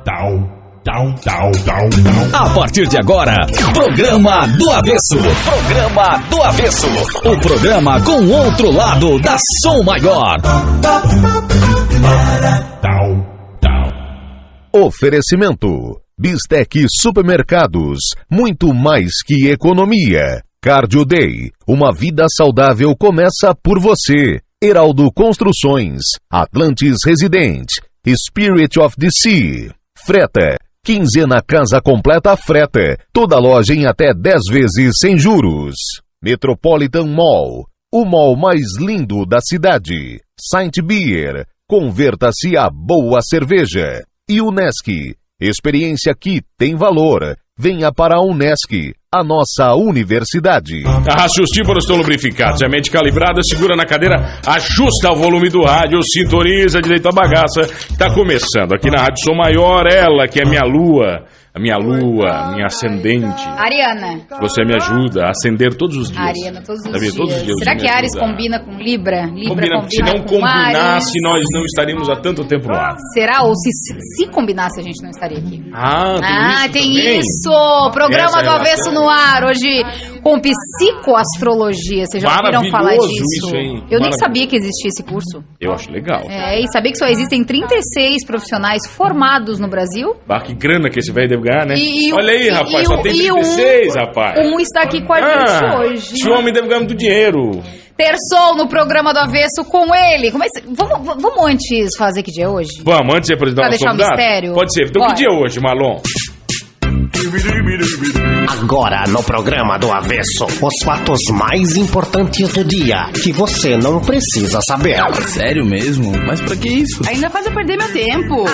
A partir de agora, Programa do Avesso. Programa do Avesso. O programa com o outro lado da Som Maior. Oferecimento: Bistec Supermercados, muito mais que economia. Cardio Day, uma vida saudável começa por você. Heraldo Construções, Atlantis Residente, Spirit of the Sea. Freta, quinzena casa completa freta, toda loja em até 10 vezes sem juros. Metropolitan Mall, o mall mais lindo da cidade. Saint Beer, converta-se a boa cerveja. E Unesc, experiência que tem valor. Venha para a Unesc, a nossa universidade. Arraste os tímpanos estão lubrificados, a mente calibrada, segura na cadeira, ajusta o volume do rádio, sintoniza direito a bagaça. Tá começando aqui na Rádio Som Maior, ela que é minha lua, minha ascendente. Ariana. Você me ajuda a acender todos os dias. Ariana, todos os dias. Todos os dias. Será que Ares combina com Libra? Combina, se não combinasse, nós não estaríamos há tanto tempo no ar. Será? Ou se combinasse, a gente não estaria aqui. Tem isso. Programa do Avesso no ar, hoje com psicoastrologia. Vocês já ouviram falar disso? Isso, hein? Eu nem sabia que existia esse curso. Eu acho legal. E sabia que só existem 36 profissionais formados no Brasil? Que grana que esse velho deve ganhar, né? Olha aí, rapaz, só tem 36, rapaz. Um está aqui com a gente hoje. Esse homem deve ganhar muito dinheiro. Terçou no Programa do Avesso com ele. Vamos antes fazer que dia é hoje? Vamos, antes de apresentar o nosso convidado? Pra deixar o mistério? Pode ser. Então, que dia é hoje, Marlon? Agora no Programa do Avesso, os fatos mais importantes do dia que você não precisa saber. Sério mesmo? Mas pra que isso? Ainda faz eu perder meu tempo.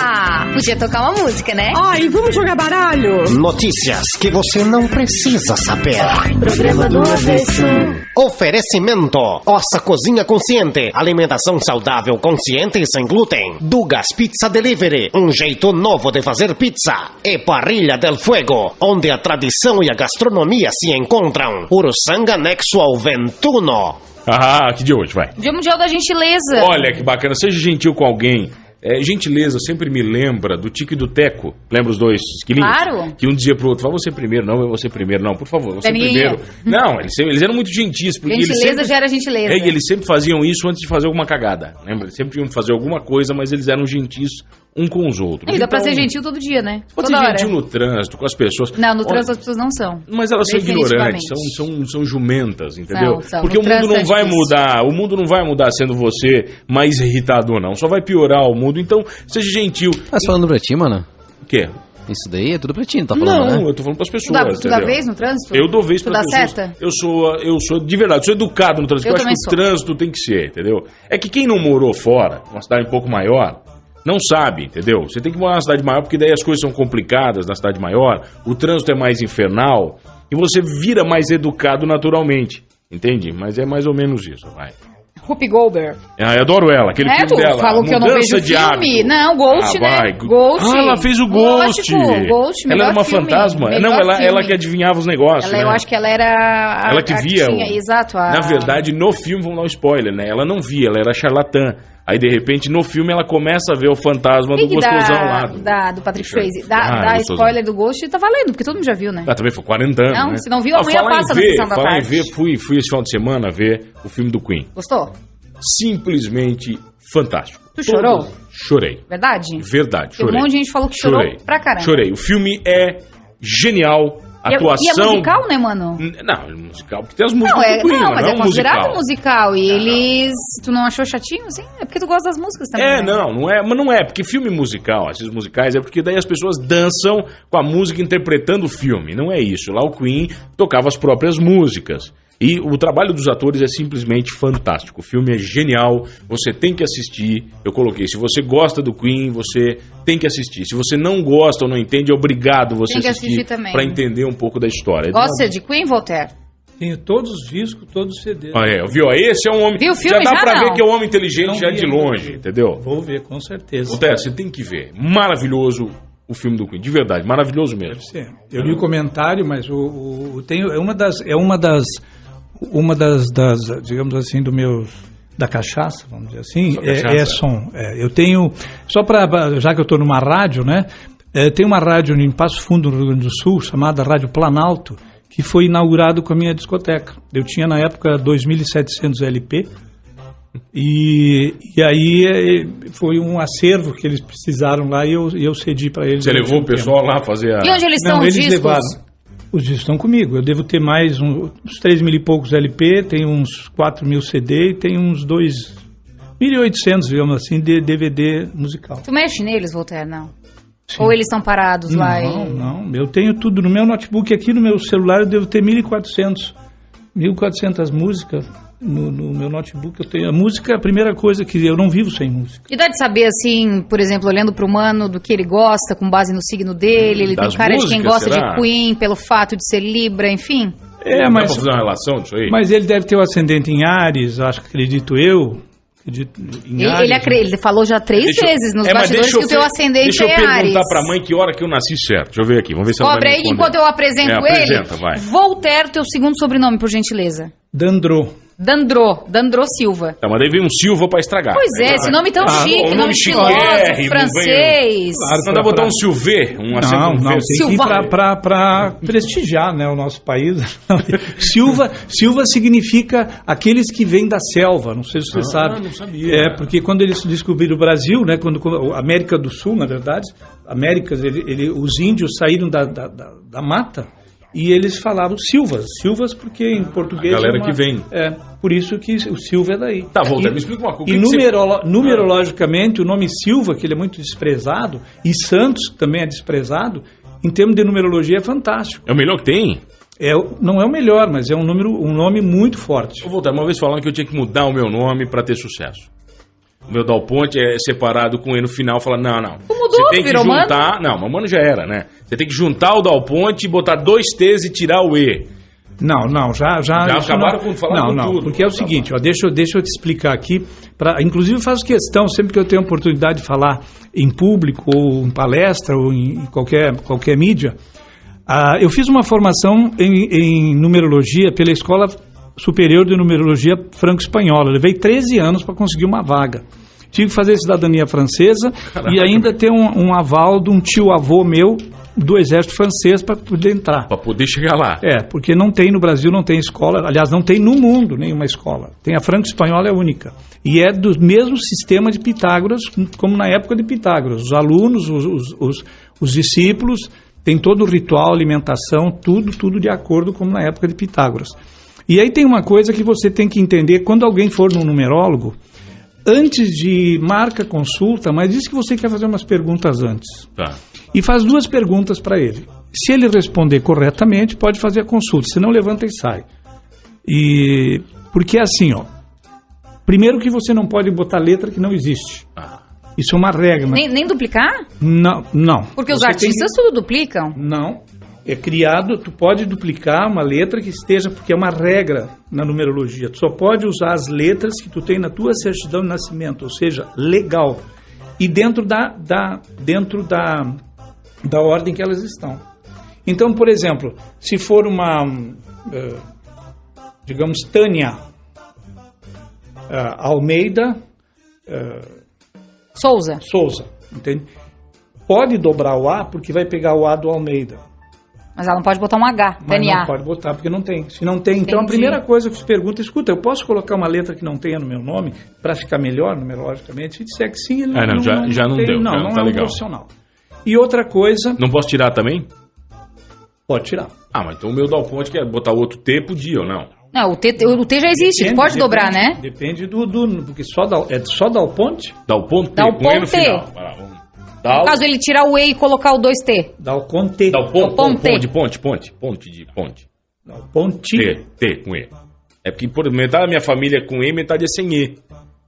Podia tocar uma música, né? E vamos jogar baralho. Notícias que você não precisa saber. Programa do Avesso. Oferecimento: Ossa Cozinha Consciente, alimentação saudável, consciente e sem glúten. Dugas Pizza Delivery, um jeito novo de fazer pizza. E Parrilha del Fuego, onde a tradição e a gastronomia se encontram. Uruçanga anexo ao Ventuno. Que dia hoje, vai? Dia Mundial da Gentileza. Olha que bacana, seja gentil com alguém. Gentileza sempre me lembra do Tico e do Teco. Lembra os dois esquilinhos? Claro. Que um dizia pro outro: vai você primeiro, não, vai você primeiro, não, por favor, você primeiro. Não, eles eram muito gentis. Porque gentileza gera gentileza. E eles sempre faziam isso antes de fazer alguma cagada. Lembra? Eles sempre iam fazer alguma coisa, mas eles eram gentis um com os outros. E dá pra ser gentil todo dia, né? Pode ser gentil no trânsito, com as pessoas. Não, no trânsito as pessoas não são. Mas elas são ignorantes, são jumentas, entendeu? Porque o mundo não vai mudar, o mundo não vai mudar sendo você mais irritado ou não. Só vai piorar o mundo, então seja gentil. Tá falando pra ti, mano? O quê? Isso daí é tudo pra ti, não tá falando, né? Não, eu tô falando pras pessoas. Tu dá vez no trânsito? Eu dou vez pras pessoas. Dá seta? Eu sou de verdade, eu sou educado no trânsito. Eu acho que o trânsito tem que ser, entendeu? É que quem não morou fora, uma cidade um pouco maior, não sabe, entendeu? Você tem que morar na cidade maior, porque daí as coisas são complicadas na cidade maior, o trânsito é mais infernal, e você vira mais educado naturalmente, entende? Mas é mais ou menos isso, vai. Whoopi Goldberg. Eu adoro ela, aquele filme dela. Falou que eu não vejo filme. Hábito. Não, Ghost, né? Ghost. Ela fez o Ghost. Ghost, ela era uma fantasma. Não, ela que adivinhava os negócios. Eu acho que ela era... Ela que via. Exato. Na verdade, no filme, vamos dar um spoiler, né? Ela não via, ela era charlatã. Aí, de repente, no filme, ela começa a ver o fantasma do gostosão lá. Do Patrick Swayze. Dá spoiler do Ghost, tá valendo, porque todo mundo já viu, né? Também foi 40 anos, não, né? Se não viu, amanhã passa na sessão da tarde. Falar em ver, fui esse final de semana ver o filme do Queen. Gostou? Simplesmente fantástico. Tu chorou? Chorei. Verdade? Verdade, chorei. Um monte de gente falou que chorou pra caramba. Chorei. O filme é genial. Atuação... E é musical, né, mano? Não, é musical, porque tem as músicas do Queen, mas é considerado musical. E eles... Tu não achou chatinho, assim? É porque tu gosta das músicas também, né? Não é. Mas não é, porque filme musical, esses musicais, é porque daí as pessoas dançam com a música interpretando o filme. Não é isso. Lá o Queen tocava as próprias músicas. E o trabalho dos atores é simplesmente fantástico. O filme é genial, você tem que assistir. Eu coloquei, se você gosta do Queen, você tem que assistir. Se você não gosta ou não entende, é obrigado você assistir para entender um pouco da história. Gosta de Queen, Voltaire? Tenho todos os discos, todos os CDs. Viu? Esse é um homem... Viu o filme? Já dá pra ver que é um homem inteligente já de longe, entendeu? Vou ver, com certeza. Voltaire, você tem que ver. Maravilhoso o filme do Queen, de verdade, maravilhoso mesmo. Deve ser. Eu li o comentário, mas uma das digamos assim, da cachaça, vamos dizer assim, é som. Eu tenho, já que eu estou numa rádio, né, Tem uma rádio em Passo Fundo, no Rio Grande do Sul, chamada Rádio Planalto, que foi inaugurado com a minha discoteca. Eu tinha na época 2.700 LP, e aí foi um acervo que eles precisaram lá e eu cedi para eles. Você levou o pessoal lá fazer a... E onde eles estão, os discos? Levaram. Os discos estão comigo. Eu devo ter mais uns 3.000 e poucos LP, tem uns 4.000 CD e tem uns 2.800, digamos assim, de DVD musical. Tu mexe neles, Voltaire, não? Sim. Ou eles estão parados lá? Não. Eu tenho tudo no meu notebook aqui, no meu celular eu devo ter 1.400 músicas. No meu notebook eu tenho a música, a primeira coisa que eu não vivo sem música. E dá de saber, assim, por exemplo, olhando para o humano, do que ele gosta, com base no signo dele, ele tem cara músicas, de quem gosta de Queen, pelo fato de ser Libra, enfim? Mas... Dá pra fazer uma relação disso aí? Mas ele deve ter o ascendente em Áries, acredito eu. Ele falou já 3 vezes nos bastidores que o teu ascendente é Áries. Deixa eu perguntar pra mãe que hora que eu nasci certo. Deixa eu ver aqui, vamos ver se ela vai me responder. Cobre aí enquanto eu apresento ele. Vai. Voltaire, teu segundo sobrenome, por gentileza. Dandrô Silva. Mas daí veio um Silva pra estragar. Pois é, esse nome tão chique, nome estiloso, francês. Não dá pra botar um Silvê, um acento não, tem que ir pra prestigiar, né, o nosso país. Silva significa aqueles que vêm da selva, não sei se você sabe. Não sabia. Porque quando eles descobriram o Brasil, né, quando a América do Sul, na verdade, os índios saíram da mata, e eles falavam Silvas porque em português... A galera que vem. Por isso que o Silva é daí. Tá, Voltaire, me explica uma coisa. E numerologicamente, o nome Silva, que ele é muito desprezado, e Santos também é desprezado, em termos de numerologia é fantástico. É o melhor que tem? Não é o melhor, mas é um nome muito forte. Voltaire, uma vez falando que eu tinha que mudar o meu nome para ter sucesso. O meu Dal Ponte é separado com E no final, fala, não. Mudou, você tem que juntar... Mano? Não, mas mano já era, né? Você tem que juntar o Dal Ponte e botar 2 T's e tirar o E. Não, já acabaram com falar com tudo. Porque é o seguinte, deixa eu te explicar aqui, inclusive eu faço questão, sempre que eu tenho a oportunidade de falar em público, ou em palestra, ou em qualquer mídia, eu fiz uma formação em numerologia pela Escola Superior de Numerologia Franco-Espanhola. Levei 13 anos para conseguir uma vaga. Tive que fazer cidadania francesa. Caraca, e ainda ter um aval de um tio-avô meu do exército francês para poder entrar. Para poder chegar lá. Porque não tem no Brasil, não tem escola. Aliás, não tem no mundo nenhuma escola. Tem a Franco-Espanhola, é única. E é do mesmo sistema de Pitágoras, como na época de Pitágoras. Os alunos, os discípulos, tem todo o ritual, alimentação, tudo de acordo como na época de Pitágoras. E aí tem uma coisa que você tem que entender, quando alguém for num numerólogo, antes de marca consulta, mas diz que você quer fazer umas perguntas antes. Tá. E faz 2 perguntas para ele. Se ele responder corretamente, pode fazer a consulta, se não, levanta e sai. Porque é assim, primeiro que você não pode botar letra que não existe. Isso é uma regra. Nem duplicar? Não. Porque os artistas tudo duplicam? Não. É criado, tu pode duplicar uma letra que esteja, porque é uma regra na numerologia. Tu só pode usar as letras que tu tem na tua certidão de nascimento, ou seja, legal. E dentro da ordem que elas estão. Então, por exemplo, se for uma, digamos, Tânia Almeida Souza, entende? Pode dobrar o A, porque vai pegar o A do Almeida. Mas ela não pode botar um H, TNA. Não pode botar, porque não tem. Se não tem, então a primeira coisa que se pergunta, escuta, eu posso colocar uma letra que não tenha no meu nome para ficar melhor numerologicamente? Se disser que sim, ele já não deu. Não tá é um legal. profissional. E outra coisa... Não posso tirar também? Pode tirar. Mas então o meu Dal Ponte quer botar outro T, podia ou não? Não, o T já existe, tu pode dobrar, né? Depende porque só Dal Ponte? Dal Ponte, Dal com E no final. No caso, ele tirar o E e colocar o 2T. Dal Ponte. Ponte. Dal Ponte. T, com E. É porque por metade da minha família é com E, metade é sem E.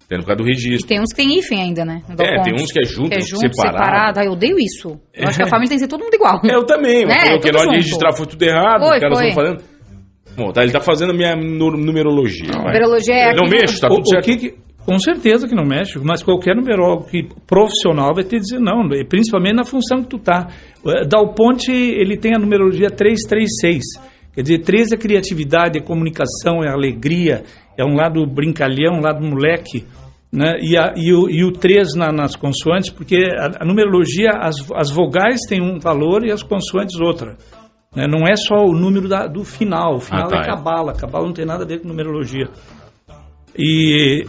Por causa do registro. E tem uns que tem hífen ainda, né? Tem uns que é junto, separado. Eu odeio isso. Eu acho que a família tem que ser todo mundo igual. Eu também. Né? Porque na hora de registrar foi tudo errado. Os caras estão fazendo... Bom, ele tá fazendo a minha numerologia. Numerologia é não mexe, tá tudo certo. Com certeza que não mexe, mas qualquer numerólogo profissional vai te dizer não, principalmente na função que tu tá. Dal Ponte, ele tem a numerologia 336, quer dizer, 3 é criatividade, é comunicação, é alegria, é um lado brincalhão, um lado moleque, né? E o 3 nas consoantes, porque a numerologia, as vogais têm um valor e as consoantes outra. Né? Não é só o número do final. O final é cabala. Cabala não tem nada a ver com numerologia. E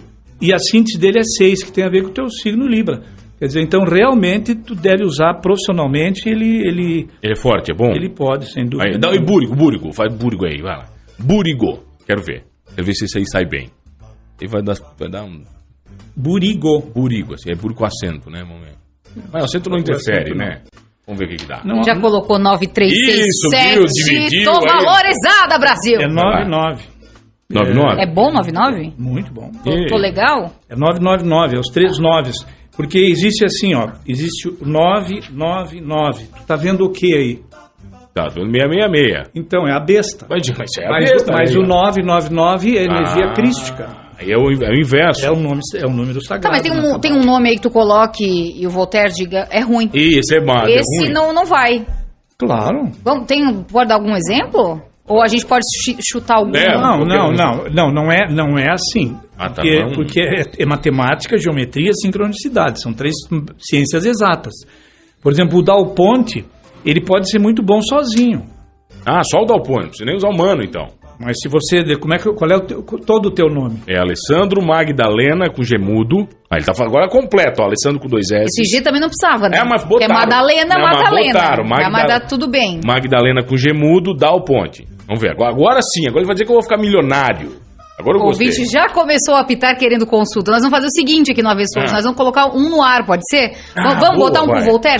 a síntese dele é 6, que tem a ver com o teu signo Libra. Quer dizer, então realmente tu deve usar profissionalmente, ele é forte, é bom? Ele pode, sem dúvida. Aí, dá e búrigo, faz búrigo aí, vai lá. Búrigo, quero ver se isso aí sai bem. Ele vai dar um... Búrigo, assim, é búrigo com acento, né? Vamos ver. Mas o acento não interfere, né? Vamos ver o que dá. Não, já colocou 9367. Isso, viu, dividiu. Tô valorizada, Brasil. É 99. 99? É bom 99? Muito bom. Tô legal? É 999, é os 3 noves. Porque existe assim, ó, existe o 999. Tu tá vendo o que aí? Tá vendo 666. Então, é a besta. Mas é a besta. Mas o 999 é energia crística. Aí é o inverso. É o número sagrado. Tá, mas tem um nome aí que tu coloque e o Voltaire diga, é ruim. Esse é má. Esse é ruim. não vai. Claro. Pode dar algum exemplo? Ou a gente pode chutar algum? Não é assim. Porque é matemática, geometria, sincronicidade. São 3 ciências exatas. Por exemplo, o Dal Ponte, ele pode ser muito bom sozinho. Só o Dal Ponte, não precisa nem usar humano, então. Mas se você... Qual é todo o teu nome? É Alessandro Magdalena com gemudo. Ele tá falando agora completo, Alessandro com 2 S. Esse G também não precisava, né? Mas botaram. É Madalena. Botaram. Mas dá tudo bem. Magdalena com gemudo, Dal Ponte. Vamos ver, agora sim, agora ele vai dizer que eu vou ficar milionário. Agora eu gostei. O ouvinte já começou a apitar querendo consulta. Nós vamos fazer o seguinte aqui no Avesso. Nós vamos colocar um no ar, pode ser? Vamos botar um com o Voltaire?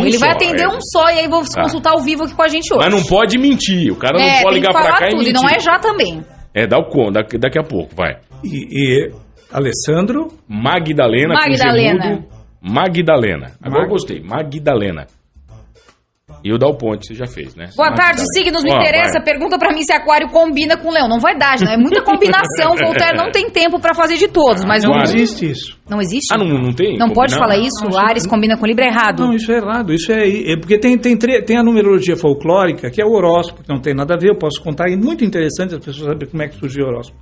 Ele vai atender um só e aí vou consultar ao vivo aqui com a gente hoje. Mas não pode mentir, o cara não pode ligar pra cá e mentir. E não é já também. Dá o com, daqui a pouco, vai. E Alessandro? Magdalena. Com gemudo, Magdalena. Agora eu gostei, Magdalena. E o Dal Ponte você já fez, né? Boa tarde, signos me interessa. Vai. Pergunta pra mim se Aquário combina com Leão. Não vai dar, não é muita combinação. Voltaire não tem tempo pra fazer de todos. Mas não existe isso. Não existe? Não tem? Não pode falar isso? Não, Ares combina com Libra, é errado. Não, isso é errado. Isso é porque tem a numerologia folclórica, que é o horóscopo, que não tem nada a ver. Eu posso contar, é muito interessante as pessoas saberem como é que surgiu o horóscopo.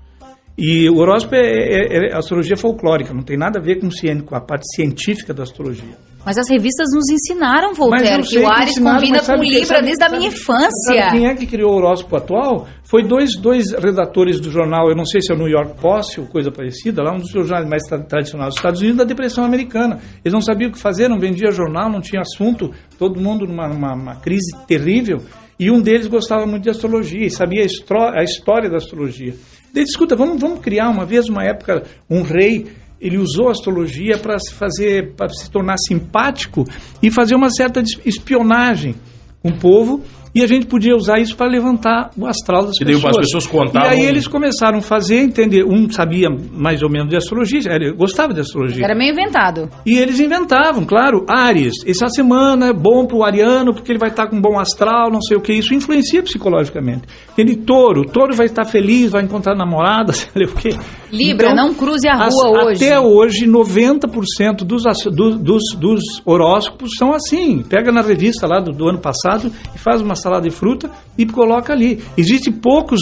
E o horóscopo é astrologia folclórica, não tem nada a ver com a parte científica da astrologia. Mas as revistas nos ensinaram, Voltaire, que o Ares combina com Libra desde a minha infância. Sabe quem é que criou o horóscopo atual? Foi dois redatores do jornal, eu não sei se é o New York Post ou coisa parecida, lá um dos jornais mais tradicionais dos Estados Unidos, da Depressão Americana. Eles não sabiam o que fazer, não vendia jornal, não tinha assunto, todo mundo numa crise terrível. E um deles gostava muito de astrologia e sabia a história da astrologia. Ele disse, escuta, vamos criar uma época, um rei, ele usou a astrologia para se tornar simpático e fazer uma certa espionagem com o povo, e a gente podia usar isso para levantar o astral das pessoas. E daí as pessoas contavam... E aí eles começaram a fazer, entender, um sabia mais ou menos de astrologia, ele gostava de astrologia. Era meio inventado. E eles inventavam, claro, Áries, essa semana é bom para o ariano, porque ele vai estar com um bom astral, não sei o que, isso influencia psicologicamente. Touro vai estar feliz, vai encontrar namorada, sei lá o quê. Libra, então, não cruze a rua hoje. Até hoje, 90% dos horóscopos são assim. Pega na revista lá do ano passado e faz uma salada de fruta e coloca ali. Existem poucos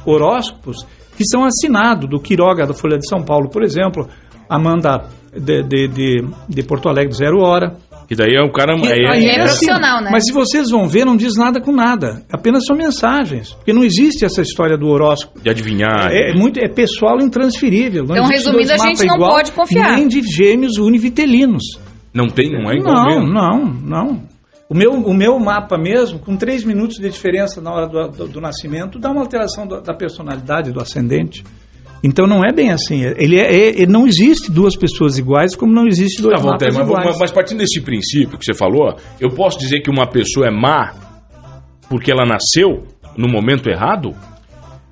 horóscopos que são assinados, do Quiroga, da Folha de São Paulo, por exemplo, Amanda de Porto Alegre, 0 Hora. E daí é um cara... É profissional, assim, né? Mas se vocês vão ver, não diz nada com nada. Apenas são mensagens. Porque não existe essa história do horóscopo. De adivinhar. É pessoal intransferível. Então, resumindo, a gente não pode confiar. Nem de gêmeos univitelinos. Não é igual mesmo? Não. O meu mapa mesmo, com 3 minutos de diferença na hora do nascimento, dá uma alteração da personalidade, do ascendente. Então não é bem assim. Não existe 2 pessoas iguais, como não existe 2 mapas iguais. Mas partindo desse princípio que você falou, eu posso dizer que uma pessoa é má porque ela nasceu no momento errado?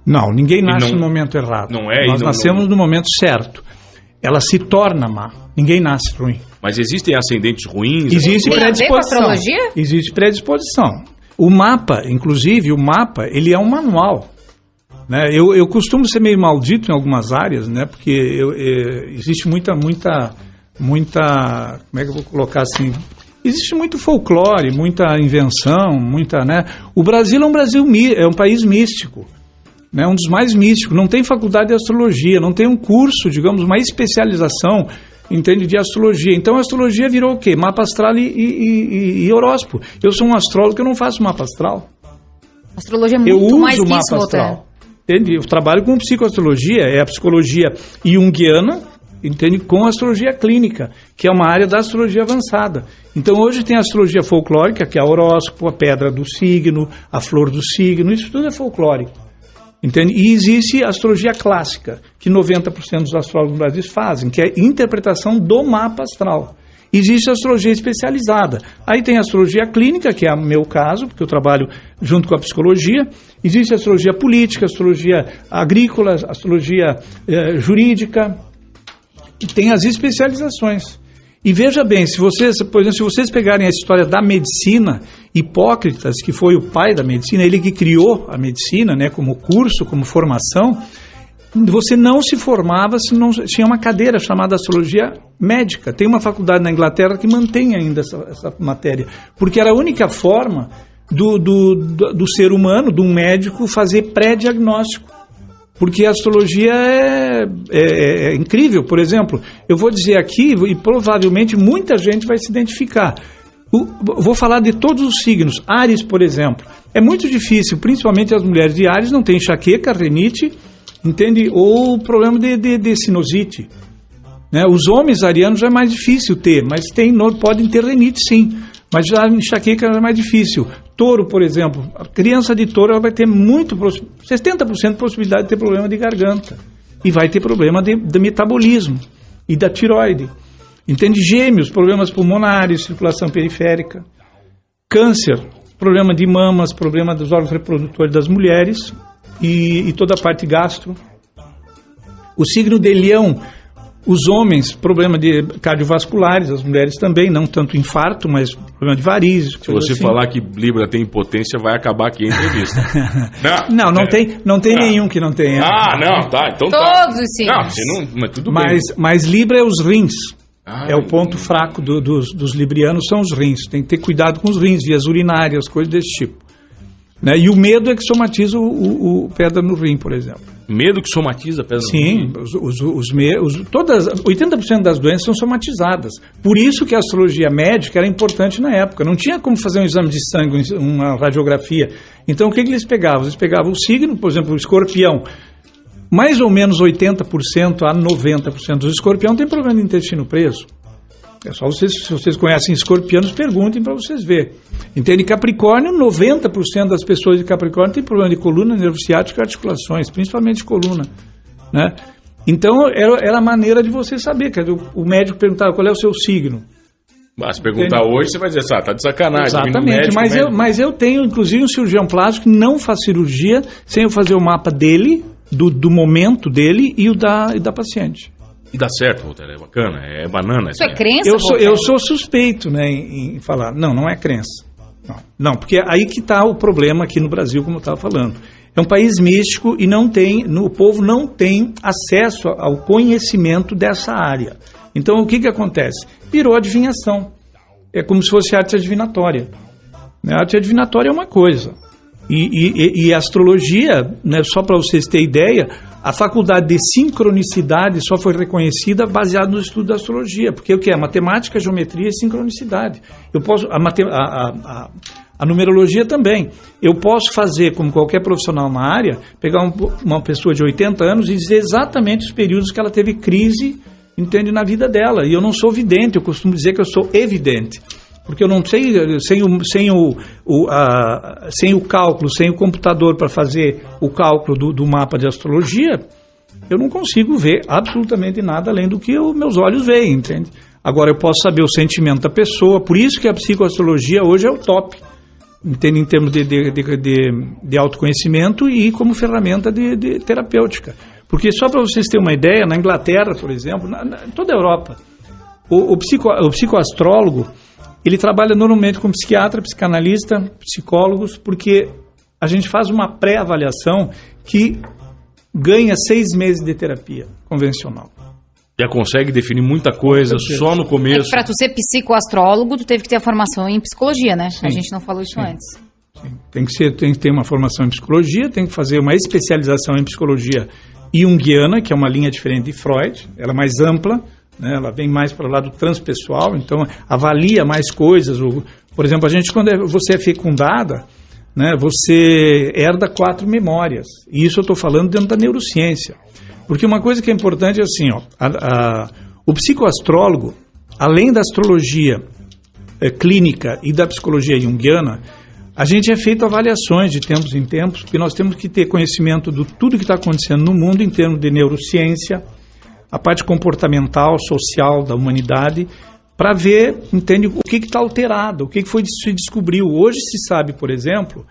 Não, ninguém nasce no momento errado. Nós nascemos no momento certo. Ela se torna má. Ninguém nasce ruim. Mas existem ascendentes ruins? Existe predisposição. Tem a ver com astrologia? Existe predisposição. O mapa, inclusive, ele é um manual. Né? Eu costumo ser meio maldito em algumas áreas, né? Porque existe muita, como é que eu vou colocar assim? Existe muito folclore, muita invenção, né? O Brasil é um país místico. né, um dos mais místicos. Não tem faculdade de astrologia, não tem um curso, digamos, uma especialização, entende, de astrologia. Então a astrologia virou o quê? Mapa astral e horóscopo. Eu sou um astrólogo que eu não faço mapa astral. A astrologia é muito mais que isso, Walter. Entende? Eu trabalho com psicoastrologia, é a psicologia junguiana, entende, com a astrologia clínica, que é uma área da astrologia avançada. Então hoje tem a astrologia folclórica, que é o horóscopo, a pedra do signo, a flor do signo, isso tudo é folclórico. Entende? E existe a astrologia clássica, que 90% dos astrólogos do Brasil fazem, que é a interpretação do mapa astral. Existe a astrologia especializada. Aí tem a astrologia clínica, que é o meu caso, porque eu trabalho junto com a psicologia. Existe a astrologia política, a astrologia agrícola, a astrologia jurídica. E tem as especializações. E veja bem, se vocês, por exemplo, se vocês pegarem a história da medicina, Hipócrates, que foi o pai da medicina, ele que criou a medicina, né, como curso, como formação, você não se formava se não tinha uma cadeira chamada astrologia médica. Tem uma faculdade na Inglaterra que mantém ainda essa matéria, porque era a única forma do ser humano, de um médico, fazer pré-diagnóstico. Porque a astrologia é incrível. Por exemplo, eu vou dizer aqui, e provavelmente muita gente vai se identificar. Vou falar de todos os signos. Áries, por exemplo. É muito difícil, principalmente as mulheres de Áries, não tem enxaqueca, renite, entende? Ou problema de sinusite. Né? Os homens arianos já é mais difícil ter, mas podem ter renite sim. Mas já a enxaqueca é mais difícil. Touro, por exemplo, a criança de touro ela vai ter 70% de possibilidade de ter problema de garganta. E vai ter problema de metabolismo e da tiroide. Entende? Gêmeos, problemas pulmonares, circulação periférica. Câncer, problema de mamas, problema dos órgãos reprodutores das mulheres e toda a parte gastro. O signo de Leão, os homens, problema de cardiovasculares, as mulheres também, não tanto infarto, mas problema de varizes. Se você falar que Libra tem impotência, vai acabar aqui a entrevista. não tem nenhum que não tenha. Não, tá, então todos os signos. Não, você não, mas tudo bem. Mas Libra é os rins. É o ponto fraco dos librianos, são os rins. Tem que ter cuidado com os rins, vias urinárias, coisas desse tipo. Né? E o medo é que somatiza o pedra no rim, por exemplo. Medo que somatiza pedra no rim? Sim, 80% das doenças são somatizadas. Por isso que a astrologia médica era importante na época. Não tinha como fazer um exame de sangue, uma radiografia. Então o que eles pegavam? Eles pegavam o signo, por exemplo, o escorpião. Mais ou menos 80% a 90% dos escorpião tem problema de intestino preso. É só se vocês conhecem escorpianos, perguntem para vocês verem. Entende? Capricórnio, 90% das pessoas de Capricórnio tem problema de coluna, nervo ciático e articulações, principalmente coluna. Né? Então, era a maneira de você saber. Quer dizer, o médico perguntava qual é o seu signo. Se perguntar hoje, você vai dizer, tá de sacanagem. Exatamente, mas eu tenho, inclusive, um cirurgião plástico que não faz cirurgia sem eu fazer o mapa dele, do momento dele e o da paciente. E dá certo, Walter, é bacana, é banana. Isso é crença, eu sou suspeito, né, em falar. Não é crença. Não, porque aí que está o problema aqui no Brasil, como eu estava falando. É um país místico e o povo não tem acesso ao conhecimento dessa área. Então, o que acontece? Virou adivinhação. É como se fosse arte adivinatória. A arte adivinatória é uma coisa. E a astrologia, né, só para vocês terem ideia, a faculdade de sincronicidade só foi reconhecida baseada no estudo da astrologia, porque o que é? Matemática, geometria e sincronicidade. Eu posso, a numerologia também. Eu posso fazer, como qualquer profissional na área, pegar uma pessoa de 80 anos e dizer exatamente os períodos que ela teve crise, entende, na vida dela. E eu não sou vidente, eu costumo dizer que eu sou evidente. Porque eu não sei, sem o cálculo, sem o computador para fazer o cálculo do mapa de astrologia, eu não consigo ver absolutamente nada além do que meus olhos veem, entende? Agora, eu posso saber o sentimento da pessoa, por isso que a psicoastrologia hoje é o top, entende? Em termos de autoconhecimento e como ferramenta de terapêutica. Porque só para vocês terem uma ideia, na Inglaterra, por exemplo, em toda a Europa, o psicoastrólogo, ele trabalha normalmente com psiquiatra, psicanalista, psicólogos, porque a gente faz uma pré-avaliação que ganha 6 meses de terapia convencional. Já consegue definir muita coisa só no começo. Para tu ser psicoastrólogo, tu teve que ter a formação em psicologia, né? Sim. A gente não falou isso antes. Tem que ter uma formação em psicologia, tem que fazer uma especialização em psicologia junguiana, que é uma linha diferente de Freud, ela é mais ampla, né, ela vem mais para o lado transpessoal, então avalia mais coisas. Por exemplo, quando você é fecundada, né, você herda 4 memórias, e isso eu estou falando dentro da neurociência. Porque uma coisa que é importante é assim, o psicoastrólogo, além da astrologia clínica e da psicologia junguiana, a gente é feito avaliações de tempos em tempos, porque nós temos que ter conhecimento de tudo que está acontecendo no mundo em termos de neurociência, a parte comportamental, social da humanidade, para ver, entende, o que está alterado, o que se descobriu. Hoje se sabe, por exemplo,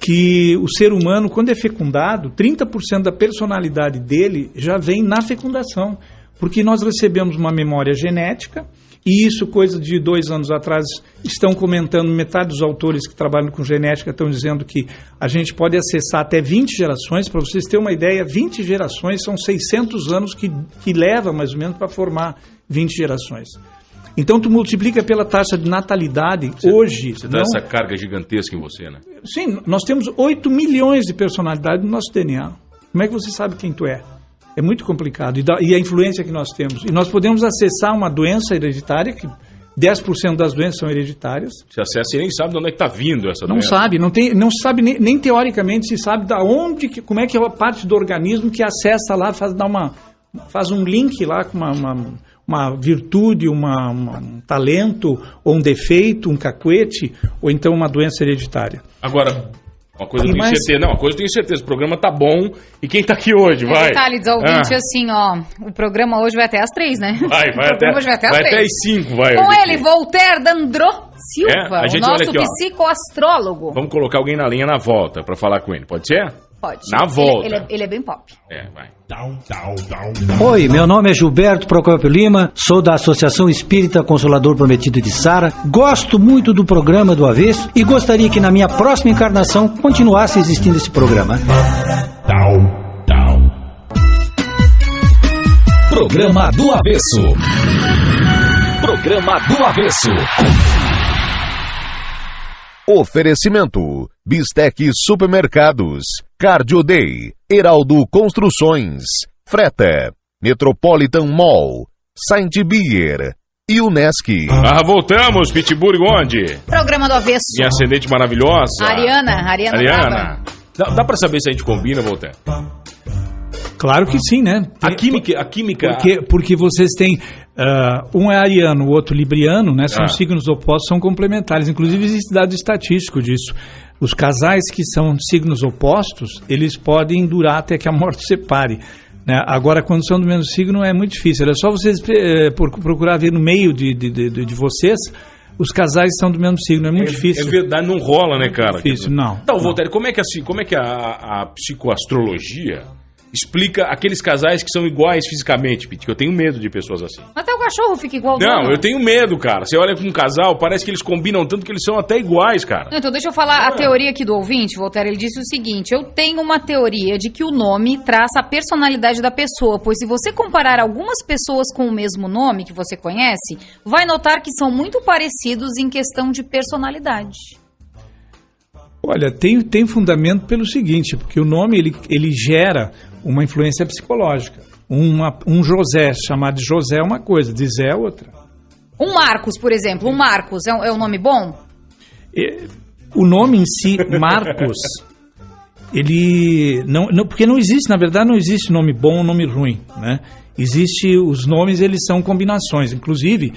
que o ser humano, quando é fecundado, 30% da personalidade dele já vem na fecundação, porque nós recebemos uma memória genética. E isso, coisa de 2 anos atrás, estão comentando, metade dos autores que trabalham com genética estão dizendo que a gente pode acessar até 20 gerações. Para vocês terem uma ideia, 20 gerações são 600 anos que leva mais ou menos para formar 20 gerações. Então tu multiplica pela taxa de natalidade hoje. Você dá essa carga gigantesca em você, né? Sim, nós temos 8 milhões de personalidades no nosso DNA. Como é que você sabe quem tu é? É muito complicado. E a influência que nós temos. E nós podemos acessar uma doença hereditária, que 10% das doenças são hereditárias. Você acessa e nem sabe de onde é que está vindo essa doença. Não se sabe nem teoricamente se sabe da onde, como é que é a parte do organismo que acessa lá, faz um link lá com uma virtude, um talento, ou um defeito, um cacuete, ou então uma doença hereditária. Agora, uma coisa eu tenho certeza, o programa tá bom, e quem tá aqui hoje, vai? Detalhe, diz ao ouvinte assim, ó, o programa hoje vai até às 3, né? Vai até às 5, vai. Com ele, Voltaire Dandró Silva, o nosso psicoastrólogo. Vamos colocar alguém na linha na volta pra falar com ele, pode ser? Pode. Na volta. Ele é bem pop. Vai. Oi, meu nome é Gilberto Procópio Lima, sou da Associação Espírita Consolador Prometido de Sara, gosto muito do programa do Avesso e gostaria que na minha próxima encarnação continuasse existindo esse programa. Programa do Avesso. Programa do Avesso. Oferecimento: Bistec Supermercados, Cardio Day, Heraldo Construções, Freta, Metropolitan Mall, Saint Beer e Unesc. Voltamos, Pittsburgh, onde? Programa do Avesso. Minha ascendente maravilhosa. Ariana. Dá pra saber se a gente combina, Voltaire? Claro que sim, né? A química... Porque vocês têm... um é ariano, o outro libriano, né? São signos opostos, são complementares. Inclusive existe dado estatístico disso. Os casais que são signos opostos, eles podem durar até que a morte separe, né? Agora, quando são do mesmo signo, é muito difícil. É só vocês procurar ver no meio de vocês... Os casais são do mesmo signo, é muito difícil. É verdade, não rola, né, cara? Difícil, não. Então, Voltaire, como é que a psicoastrologia explica aqueles casais que são iguais fisicamente, Pete? Que eu tenho medo de pessoas assim. Até o cachorro fica igual. Não, eu tenho medo, cara. Você olha com um casal, parece que eles combinam tanto que eles são até iguais, cara. Então, deixa eu falar a teoria aqui do ouvinte, Voltaire. Ele disse o seguinte: eu tenho uma teoria de que o nome traça a personalidade da pessoa, pois se você comparar algumas pessoas com o mesmo nome que você conhece, vai notar que são muito parecidos em questão de personalidade. Olha, tem fundamento pelo seguinte, porque o nome ele gera uma influência psicológica. Um José chamado de José é uma coisa, de Zé é outra. Um Marcos, por exemplo, um Marcos é um nome bom? O nome em si, Marcos, ele não, porque não existe, na verdade não existe nome bom ou nome ruim, né? Os nomes, eles são combinações. Inclusive,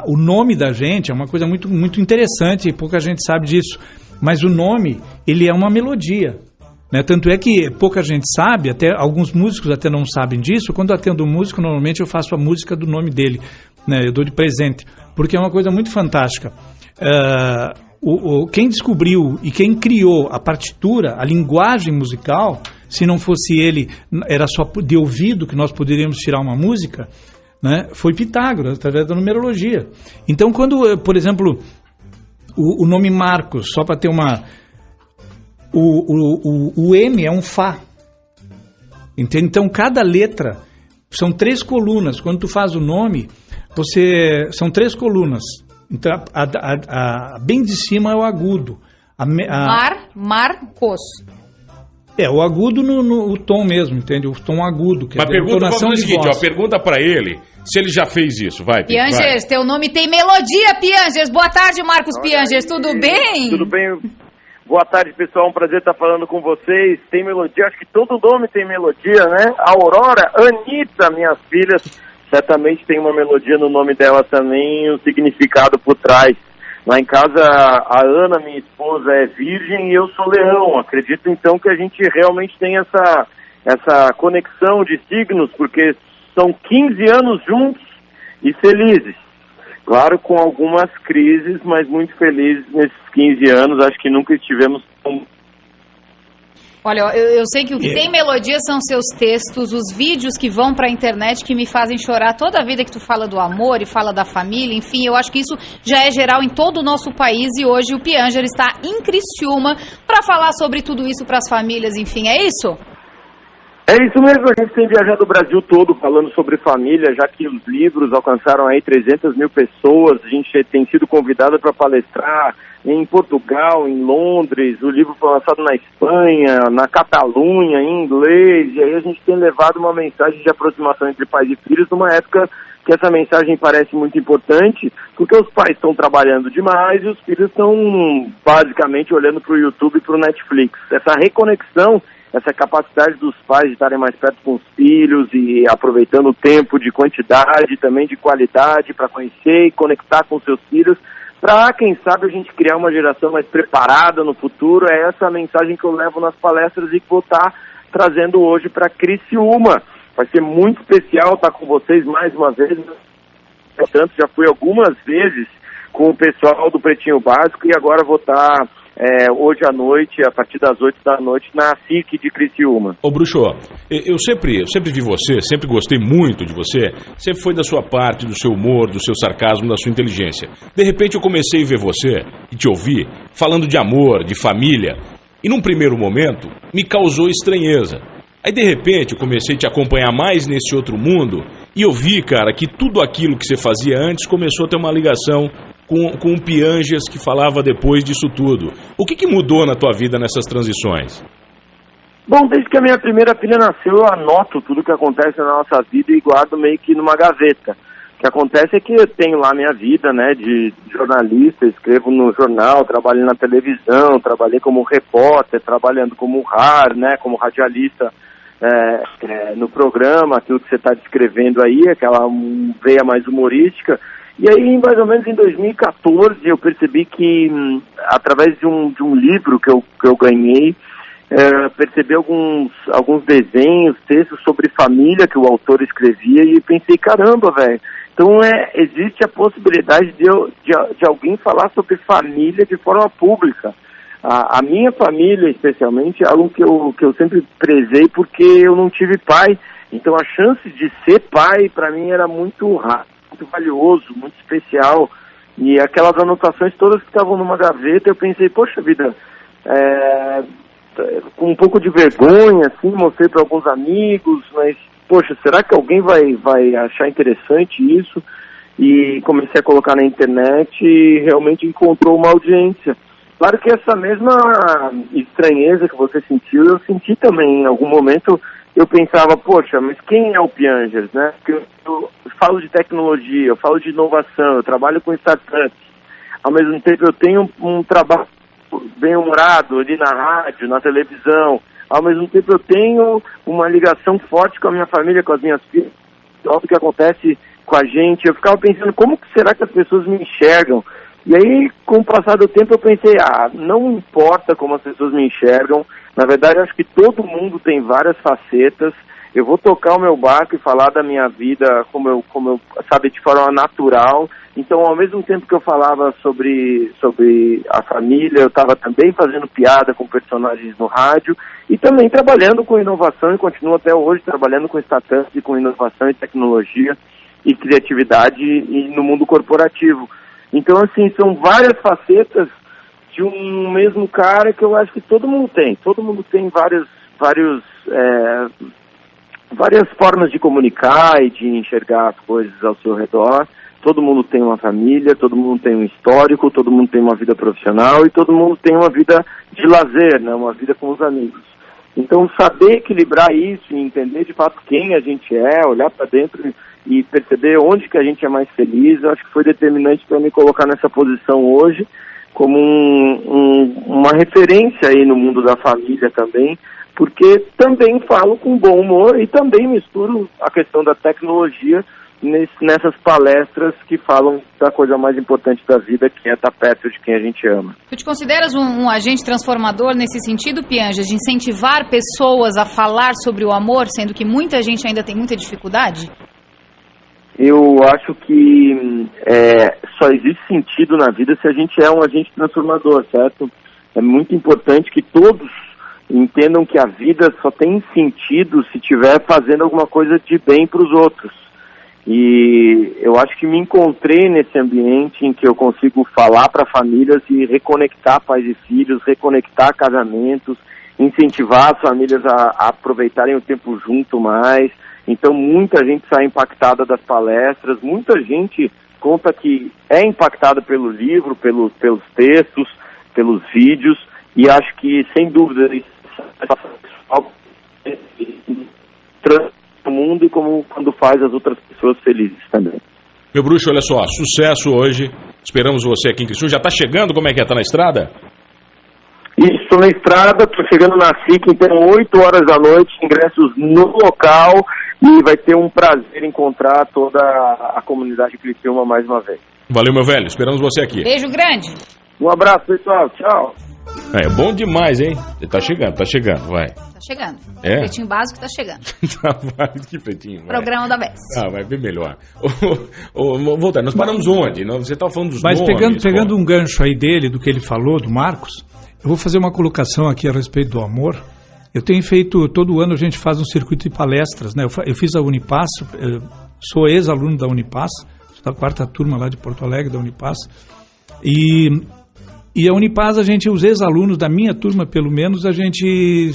o nome da gente é uma coisa muito, muito interessante e pouca gente sabe disso. Mas o nome, ele é uma melodia, né? Tanto é que pouca gente sabe, até alguns músicos até não sabem disso. Quando eu atendo um músico, normalmente eu faço a música do nome dele, né? Eu dou de presente, porque é uma coisa muito fantástica. Quem descobriu e quem criou a partitura, a linguagem musical, se não fosse ele, era só de ouvido que nós poderíamos tirar uma música, né? Foi Pitágoras, através da numerologia. Então, quando, por exemplo... O nome Marcos, só para ter uma... O M é um Fá. Entende? Então, cada letra são 3 colunas. Quando tu faz o nome, são 3 colunas. Então, bem de cima é o agudo. Marcos. O agudo no tom mesmo, entende? O tom agudo. Mas pergunta o seguinte, pergunta pra ele se ele já fez isso. Vai, Piangers, teu nome tem melodia, Piangers. Boa tarde, Marcos Piangers, tudo bem? Tudo bem. Boa tarde, pessoal. Um prazer estar falando com vocês. Tem melodia, acho que todo nome tem melodia, né? Aurora, Anitta, minhas filhas, certamente tem uma melodia no nome dela também, um significado por trás. Lá em casa, a Ana, minha esposa, é virgem e eu sou leão. Acredito, então, que a gente realmente tem essa conexão de signos, porque são 15 anos juntos e felizes. Claro, com algumas crises, mas muito felizes nesses 15 anos. Acho que nunca estivemos tão... Olha, eu sei que o que tem melodia são seus textos, os vídeos que vão pra internet que me fazem chorar toda a vida que tu fala do amor e fala da família, enfim, eu acho que isso já é geral em todo o nosso país e hoje o Pianger está em Criciúma para falar sobre tudo isso para as famílias, enfim, é isso? É isso mesmo, a gente tem viajado o Brasil todo falando sobre família, já que os livros alcançaram aí 300 mil pessoas, a gente tem sido convidado para palestrar em Portugal, em Londres, o livro foi lançado na Espanha, na Catalunha, em inglês, e aí a gente tem levado uma mensagem de aproximação entre pais e filhos numa época que essa mensagem parece muito importante, porque os pais estão trabalhando demais e os filhos estão basicamente olhando para o YouTube e para o Netflix. Essa reconexão, essa capacidade dos pais de estarem mais perto com os filhos e aproveitando o tempo de quantidade, também de qualidade, para conhecer e conectar com seus filhos, para, quem sabe, a gente criar uma geração mais preparada no futuro. É essa a mensagem que eu levo nas palestras e que vou estar trazendo hoje para Criciúma. Vai ser muito especial estar com vocês mais uma vez. Portanto, já fui algumas vezes com o pessoal do Pretinho Básico e agora vou estar hoje à noite, a partir das 8 da noite, na SIC de Criciúma. Ô Bruxo, eu sempre vi você, sempre gostei muito de você, sempre foi da sua parte, do seu humor, do seu sarcasmo, da sua inteligência. De repente eu comecei a ver você e te ouvir falando de amor, de família, e num primeiro momento me causou estranheza. Aí de repente eu comecei a te acompanhar mais nesse outro mundo e eu vi, cara, que tudo aquilo que você fazia antes começou a ter uma ligação com o Piangers que falava depois disso tudo. O que mudou na tua vida nessas transições? Bom, desde que a minha primeira filha nasceu, eu anoto tudo que acontece na nossa vida e guardo meio que numa gaveta. O que acontece é que eu tenho lá minha vida, né, de jornalista, escrevo no jornal, trabalho na televisão, trabalhei como repórter, trabalhando como RAR, né, como radialista no programa, aquilo que você está descrevendo aí, aquela veia mais humorística. E aí, mais ou menos em 2014, eu percebi que, através de um livro que eu ganhei, percebi alguns desenhos, textos sobre família que o autor escrevia e pensei, caramba, velho, então existe a possibilidade de alguém falar sobre família de forma pública. A minha família, especialmente, é algo que eu sempre prezei porque eu não tive pai, então a chance de ser pai, para mim, era muito raro, muito valioso, muito especial, e aquelas anotações todas que estavam numa gaveta, eu pensei, poxa vida, com um pouco de vergonha, assim, mostrei para alguns amigos, mas, poxa, será que alguém vai achar interessante isso? E comecei a colocar na internet e realmente encontrou uma audiência. Claro que essa mesma estranheza que você sentiu, eu senti também. Em algum momento eu pensava, poxa, mas quem é o Piangers, né? Porque eu falo de tecnologia, eu falo de inovação, eu trabalho com startups. Ao mesmo tempo eu tenho um trabalho bem-humorado ali na rádio, na televisão. Ao mesmo tempo eu tenho uma ligação forte com a minha família, com as minhas filhas. Olha o que acontece com a gente. Eu ficava pensando, como que será que as pessoas me enxergam? E aí, com o passar do tempo, eu pensei, não importa como as pessoas me enxergam. Na verdade, eu acho que todo mundo tem várias facetas. Eu vou tocar o meu barco e falar da minha vida como eu sabe, de forma natural. Então, ao mesmo tempo que eu falava sobre a família, eu estava também fazendo piada com personagens no rádio e também trabalhando com inovação e continuo até hoje trabalhando com startups e com inovação e tecnologia e criatividade e no mundo corporativo. Então, assim, são várias facetas de um mesmo cara que eu acho que todo mundo tem. Todo mundo tem várias formas de comunicar e de enxergar as coisas ao seu redor. Todo mundo tem uma família, todo mundo tem um histórico, todo mundo tem uma vida profissional e todo mundo tem uma vida de lazer, né? Uma vida com os amigos. Então, saber equilibrar isso e entender de fato quem a gente é, olhar para dentro e perceber onde que a gente é mais feliz, eu acho que foi determinante para me colocar nessa posição hoje, como uma referência aí no mundo da família também, porque também falo com bom humor e também misturo a questão da tecnologia nessas palestras que falam da coisa mais importante da vida, que é estar perto de quem a gente ama. Tu te consideras um agente transformador nesse sentido, Pianjas, de incentivar pessoas a falar sobre o amor, sendo que muita gente ainda tem muita dificuldade? Eu acho que só existe sentido na vida se a gente é um agente transformador, certo? É muito importante que todos entendam que a vida só tem sentido se estiver fazendo alguma coisa de bem para os outros. E eu acho que me encontrei nesse ambiente em que eu consigo falar para famílias e reconectar pais e filhos, reconectar casamentos, incentivar as famílias a aproveitarem o tempo junto mais. Então muita gente sai impactada das palestras, muita gente conta que é impactada pelo livro, pelos textos, pelos vídeos, e acho que, sem dúvida, isso o mundo e como quando faz as outras pessoas felizes também. Meu bruxo, olha só, sucesso hoje. Esperamos você aqui em Criciúma. Já tá chegando? Como é que é? Tá na estrada? Estou na estrada, estou chegando na SIC, então 8 horas da noite, ingressos no local, e vai ter um prazer encontrar toda a comunidade de Criciúma mais uma vez. Valeu, meu velho. Esperamos você aqui. Beijo grande. Um abraço, pessoal. Tchau. É bom demais, hein? Tá chegando, vai. Tá chegando. É? Pretinho básico tá chegando. Vai, que pretinho. Vai. Programa da Bess. Vai bem melhor. Voltar, nós paramos onde? Você estava falando dos nomes. Mas pegando um gancho aí dele, do que ele falou, do Marcos, eu vou fazer uma colocação aqui a respeito do amor. Eu tenho feito, todo ano a gente faz um circuito de palestras, né? Eu fiz a Unipass, sou ex-aluno da Unipass, sou da 4ª turma lá de Porto Alegre, da Unipass, e a Unipass, os ex-alunos da minha turma, pelo menos,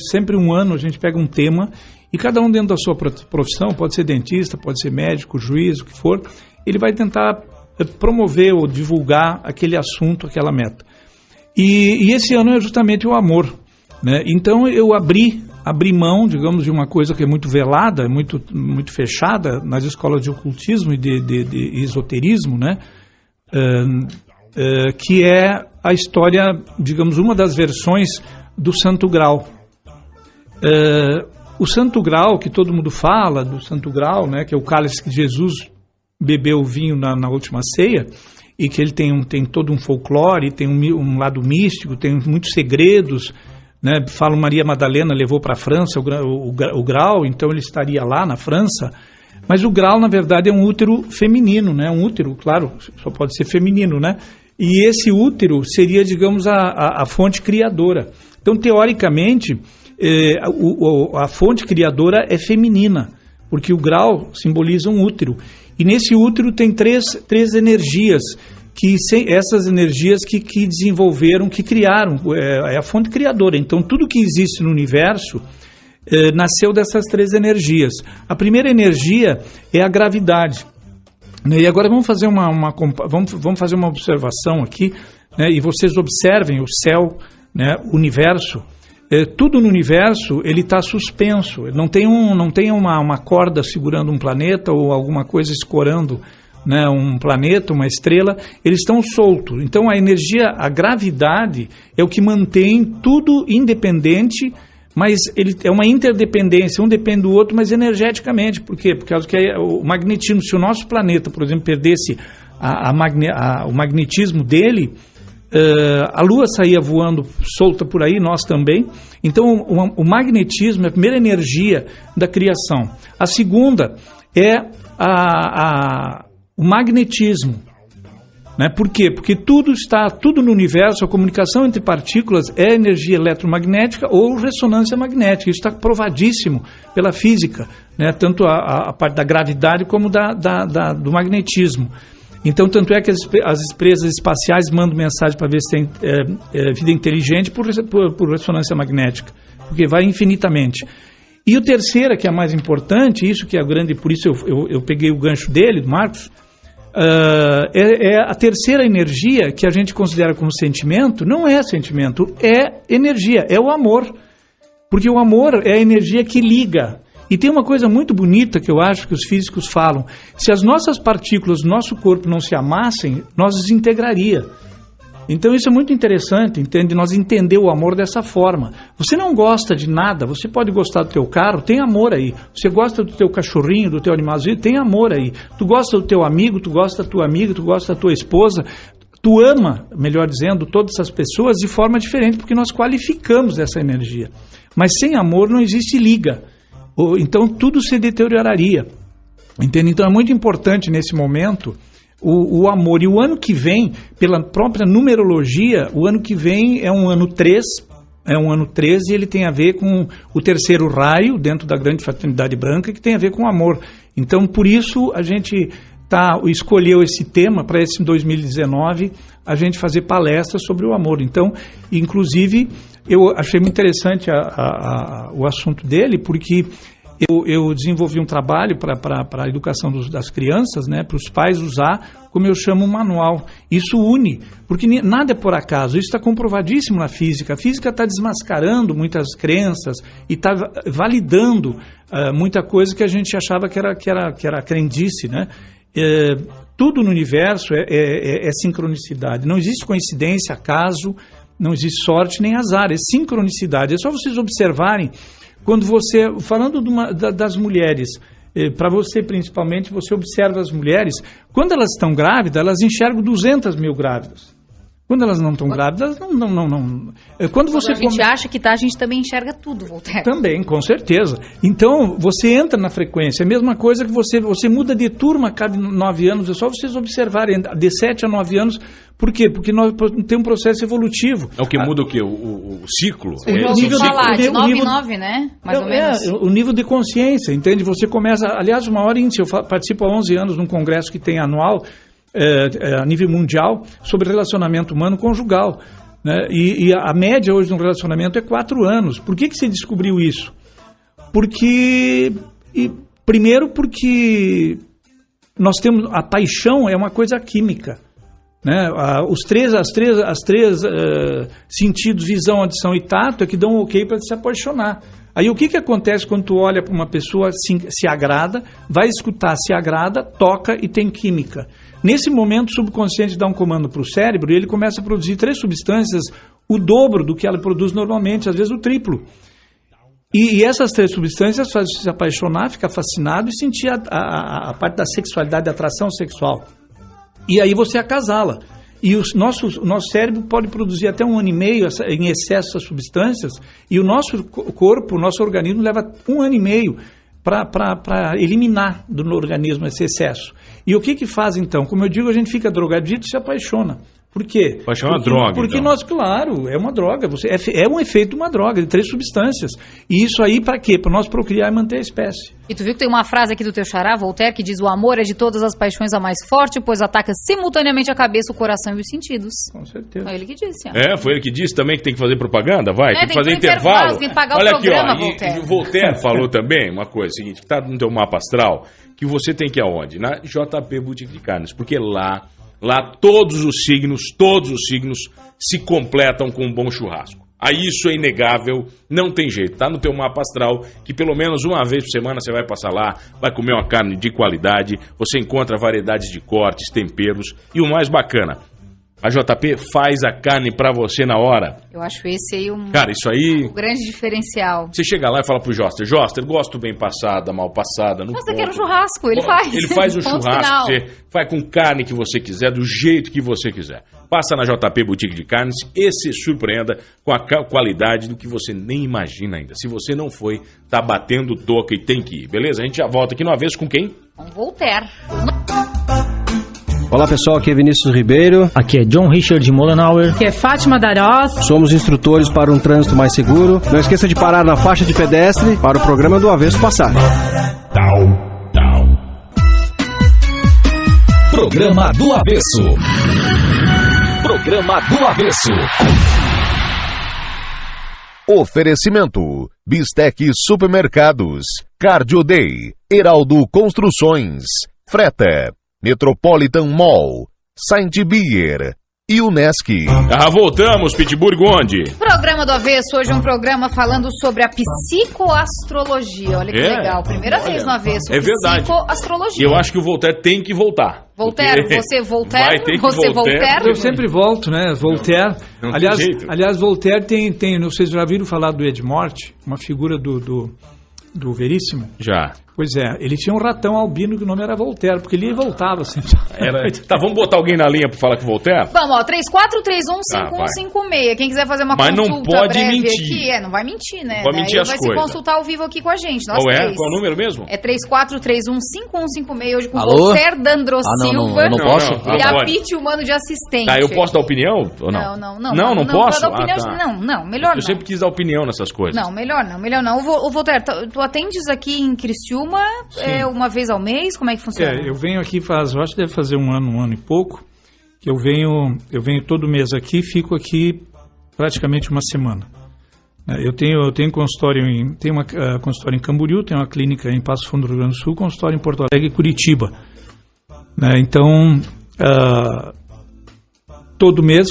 sempre um ano, a gente pega um tema, e cada um dentro da sua profissão, pode ser dentista, pode ser médico, juiz, o que for, ele vai tentar promover ou divulgar aquele assunto, aquela meta. E esse ano é justamente o amor, né? Então eu abri mão, digamos, de uma coisa que é muito velada, muito fechada nas escolas de ocultismo e de esoterismo, né? Que é a história, digamos, uma das versões do Santo Graal. O Santo Graal, que todo mundo fala do Santo Graal, né, que é o cálice que Jesus bebeu o vinho na última ceia, e que ele tem todo um folclore, tem um lado místico, tem muitos segredos, né? Falam Maria Madalena levou para a França o Graal, então ele estaria lá na França. Mas o Graal, na verdade, é um útero feminino, né? Um útero, claro, só pode ser feminino, né? E esse útero seria, digamos, a fonte criadora. Então, teoricamente, a fonte criadora é feminina, porque o Graal simboliza um útero. E nesse útero tem três energias, essas energias que desenvolveram, que criaram, é a fonte criadora. Então, tudo que existe no universo nasceu dessas 3 energias. A primeira energia é a gravidade. E agora vamos fazer vamos fazer uma observação aqui, né, e vocês observem o céu, né, o universo. Tudo no universo ele está suspenso, não tem uma corda segurando um planeta ou alguma coisa escorando, né, um planeta, uma estrela, eles estão soltos. Então a energia, a gravidade é o que mantém tudo independente, mas ele é uma interdependência, um depende do outro, mas energeticamente. Por quê? Por causa que o magnetismo, se o nosso planeta, por exemplo, perdesse o magnetismo dele, a Lua saía voando solta por aí, nós também. Então o magnetismo é a primeira energia da criação. A segunda é o magnetismo. Né? Por quê? Porque tudo no universo, a comunicação entre partículas é energia eletromagnética ou ressonância magnética. Isso está provadíssimo pela física, né? Tanto a parte da gravidade como do magnetismo. Então, tanto é que as empresas espaciais mandam mensagem para ver se tem vida inteligente por ressonância magnética, porque vai infinitamente. E o terceiro, que é a mais importante, isso que é grande, por isso eu peguei o gancho dele, do Marcos, é a terceira energia que a gente considera como sentimento. Não é sentimento, é energia, é o amor. Porque o amor é a energia que liga. E tem uma coisa muito bonita que eu acho que os físicos falam. Se as nossas partículas do nosso corpo não se amassem, nós desintegraria. Então isso é muito interessante, entende? Nós entender o amor dessa forma. Você não gosta de nada, você pode gostar do teu carro, tem amor aí. Você gosta do teu cachorrinho, do teu animalzinho, tem amor aí. Tu gosta do teu amigo, tu gosta da tua amiga, tu gosta da tua esposa. Tu ama, melhor dizendo, todas essas pessoas de forma diferente, porque nós qualificamos essa energia. Mas sem amor não existe liga. Então tudo se deterioraria. Entende? Então é muito importante nesse momento o amor. E o ano que vem, pela própria numerologia, o ano que vem é um ano 3, e ele tem a ver com o terceiro raio, dentro da grande fraternidade branca, que tem a ver com o amor. Então, por isso, a gente escolheu esse tema para esse 2019, a gente fazer palestras sobre o amor. Então, inclusive, eu achei muito interessante o assunto dele, porque eu desenvolvi um trabalho para a educação das crianças, né, para os pais usar, como eu chamo, um manual. Isso une, porque nada é por acaso, isso está comprovadíssimo na física. A física está desmascarando muitas crenças e está validando muita coisa que a gente achava que era crendice, né? Tudo no universo é sincronicidade. Não existe coincidência, acaso, não existe sorte nem azar, é sincronicidade. É só vocês observarem. Quando você, falando das mulheres, para você principalmente, você observa as mulheres, quando elas estão grávidas, elas enxergam 200 mil grávidas. Quando elas não estão grávidas, não. Quando a gente acha que a gente também enxerga tudo, Voltaire. Também, com certeza. Então, você entra na frequência. É a mesma coisa que você muda de turma a cada 9 anos. É só vocês observarem, de 7 a 9 anos. Por quê? Porque nós temos um processo evolutivo. É o que muda o quê? O ciclo? O nível de 9 em 9, né? Mais ou menos. O nível de consciência, entende? Você começa... Aliás, uma hora índice, eu participo há 11 anos num congresso que tem anual, a nível mundial, sobre relacionamento humano conjugal, né? E a média hoje de um relacionamento é 4 anos. Por que se descobriu isso? Primeiro porque nós temos... A paixão é uma coisa química, né? As três sentidos, visão, audição e tato, é que dão um ok para se apaixonar. Aí o que acontece quando tu olha para uma pessoa, se agrada, vai escutar, se agrada, toca e tem química. Nesse momento, o subconsciente dá um comando para o cérebro e ele começa a produzir 3 substâncias, o dobro do que ela produz normalmente, às vezes o triplo. E essas 3 substâncias fazem você se apaixonar, ficar fascinado e sentir a parte da sexualidade, da atração sexual. E aí você acasala. E o nosso cérebro pode produzir até 1 ano e meio em excesso essas substâncias, e o nosso corpo, o nosso organismo leva 1 ano e meio para eliminar do organismo esse excesso. E o que faz então? Como eu digo, a gente fica drogadito e se apaixona. Por quê? Paixão é uma droga. Porque então. nós, claro, é uma droga. É um efeito de uma droga, de 3 substâncias. E isso aí para quê? Para nós procriar e manter a espécie. E tu viu que tem uma frase aqui do teu xará, Voltaire, que diz: o amor é de todas as paixões a mais forte, pois ataca simultaneamente a cabeça, o coração e os sentidos. Com certeza. Foi ele que disse. Foi ele que disse também que tem que fazer propaganda? Tem que fazer que intervalo. Tem que pagar Olha o programa, aqui, ó, Voltaire. E o Voltaire falou também uma coisa, seguinte, que está no teu mapa astral, que você tem que ir aonde? Na JP Boutique de Carnes, porque lá todos os signos se completam com um bom churrasco. Aí isso é inegável, não tem jeito. Tá no teu mapa astral, que pelo menos uma vez por semana você vai passar lá, vai comer uma carne de qualidade, você encontra variedades de cortes, temperos e o mais bacana, a JP faz a carne pra você na hora. Eu acho esse aí Cara, isso aí... um grande diferencial. Você chega lá e fala pro Joster, gosto bem passada, mal passada. Mas eu quero churrasco, ele faz. Ele faz o churrasco, você faz com carne que você quiser, do jeito que você quiser. Passa na JP Boutique de Carnes e se surpreenda com a qualidade do que você nem imagina ainda. Se você não foi, tá batendo toca e tem que ir, beleza? A gente já volta aqui no Avesso com quem? Com Voltaire. Olá pessoal, aqui é Vinícius Ribeiro. Aqui é John Richard Mollenauer. Aqui é Fátima Darós. Somos instrutores para um trânsito mais seguro. Não esqueça de parar na faixa de pedestre para o programa do Avesso passar. Programa do Avesso. Programa do Avesso. Oferecimento: Bistec Supermercados, Cardio Day, Heraldo Construções, Freta, Metropolitan Mall, Saint Beer e Unesc. Voltamos, Pitbull Gonde. Programa do Avesso, hoje um programa falando sobre a psicoastrologia. Olha que legal, primeira vez no Avesso. É verdade. Psicoastrologia. E eu acho que o Voltaire tem que voltar. Voltaire, você Voltaire? Vai ter que você Voltaire. Eu sempre volto, né? Voltaire. Não aliás, Voltaire tem, não sei se já viram falar do Ed Morte, uma figura do Veríssimo. Já. Pois é, ele tinha um ratão albino que o nome era Voltaire, porque ele voltava assim. Tá, vamos botar alguém na linha pra falar com o Voltaire? Vamos, ó, 34315156. Quem quiser fazer uma consulta não pode breve mentir. aqui, não vai mentir, né? Não vai mentir as vai coisas. se consultar ao vivo aqui com a gente, nós Qual três. Qual é o número mesmo? É 34315156, hoje com o Alô? Voltaire Dandro Silva. Não posso? E apite humano de assistente. Tá, eu posso dar opinião ou não? Não posso? Dar opinião, não, melhor não. Eu sempre quis dar opinião nessas coisas. Não, melhor não. O Voltaire, tu atendes aqui em Criciúma uma vez ao mês? Como é que funciona? Eu venho aqui eu acho que deve fazer um ano e pouco, que eu venho todo mês aqui, fico aqui praticamente uma semana. Eu tenho consultório uma consultório em Camboriú, tenho uma clínica em Passo Fundo, Rio Grande do Sul, consultório em Porto Alegre e Curitiba. Então, todo mês